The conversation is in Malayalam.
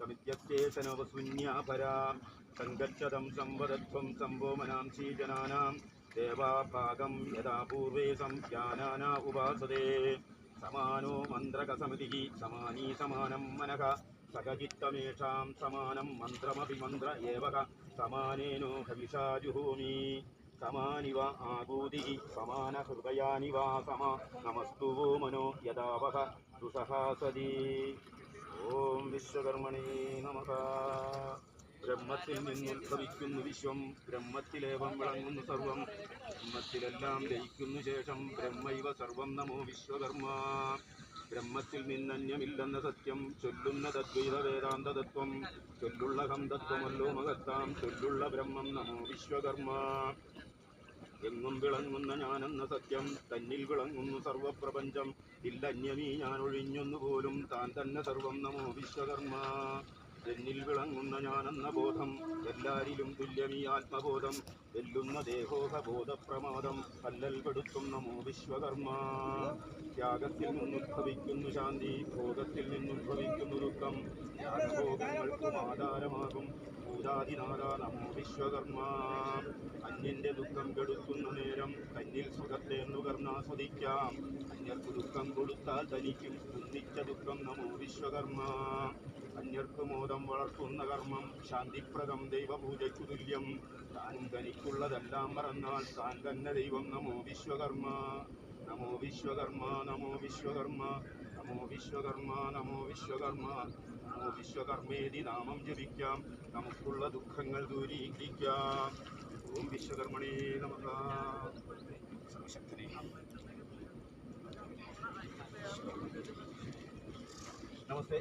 समित्यस्तेतनवशून्यापरा सङ्गच्छतं संवदत्वं संवोमनांसि जनानां देवाभागं यदा पूर्वे संज्ञानाना उपासते समानो मन्त्रकसमितिः समानी समानं मनः सकचित्तमेषां समानं मन्त्रमपि मन्त्र एव समानेनो हविषा जुहोमि समानि वा आगूदिः समानहृदयानि वा समा नमस्तु वो मनो यदा वः दुसहासति ഓം വിശ്വകർമ്മണേ നമഃ. ബ്രഹ്മത്തിൽ നിന്നുദ്ഭവിക്കുന്നു വിശ്വം, ബ്രഹ്മത്തിലേവം വിളങ്ങുന്നു സർവം, ബ്രഹ്മത്തിലെല്ലാം ലയിക്കുന്നു ശേഷം ബ്രഹ്മൈവ സർവം നമോ വിശ്വകർമ്മ. ബ്രഹ്മത്തിൽ നിന്നന്യമില്ലെന്ന സത്യം ചൊല്ലുന്ന തദ്വൈത വേദാന്ത തത്വം, ചൊല്ലുള്ള ഹന്തത്വമല്ലോ മഹത്താം ചൊല്ലുള്ള ബ്രഹ്മം നമോ വിശ്വകർമ്മ. എങ്ങും വിളങ്ങുന്ന ഞാനെന്ന സത്യം, തന്നിൽ വിളങ്ങുന്നു സർവപ്രപഞ്ചം, ഇല്ലന്യമീ ഞാൻ ഒഴിഞ്ഞൊന്നുപോലും താൻ തന്നെ സർവം നമോ വിശ്വകർമ്മ. എന്നിൽ വിളങ്ങുന്ന ഞാനെന്ന ബോധം, എല്ലാരിലും തുല്യമീ ആത്മബോധം, വെല്ലുന്ന ദേഹോഹബോധപ്രമാദം കല്ലൽ പെടുത്തും നമോ വിശ്വകർമ്മ. ത്യാഗത്തിൽ നിന്നുദ്ഭവിക്കുന്നു ശാന്തി, ഭോഗത്തിൽ നിന്നുദ്ഭവിക്കുന്നു ദുഃഖം, ത്യാഗഭോഗങ്ങൾക്കും ആധാരമാകും ഭൂതാദിനാഥ നമോ വിശ്വകർമ്മ. അന്യന്റെ ദുഃഖം കെടുത്തുന്ന നേരം തന്നിൽ സുഖത്തെ നുകർന്നാസ്വദിക്കാം, അന്യർക്ക് ദുഃഖം കൊടുത്താൽ തനിക്കും ഒന്നിച്ച ദുഃഖം നമോ വിശ്വകർമ്മ. അന്യർക്ക് മോദം വളർത്തുന്ന കർമ്മം ശാന്തിപ്രദം ദൈവപൂജയ്ക്കു തുല്യം, താനും തനിക്കുള്ളതെല്ലാം മറന്നാൽ താൻ തന്നെ ദൈവം നമോ വിശ്വകർമ്മ. നമോ വിശ്വകർമ്മ നമോ വിശ്വകർമ്മ നമോ വിശ്വകർമ്മ നമോ വിശ്വകർമ്മ നമോ വിശ്വകർമ്മേതി നാമം ജപിക്കാം, നമുക്കുള്ള ദുഃഖങ്ങൾ ദൂരീകരിക്കാം. ഓം വിശ്വകർമ്മണേ നമഃ. സർവശക്തനേ നമസ്തേ.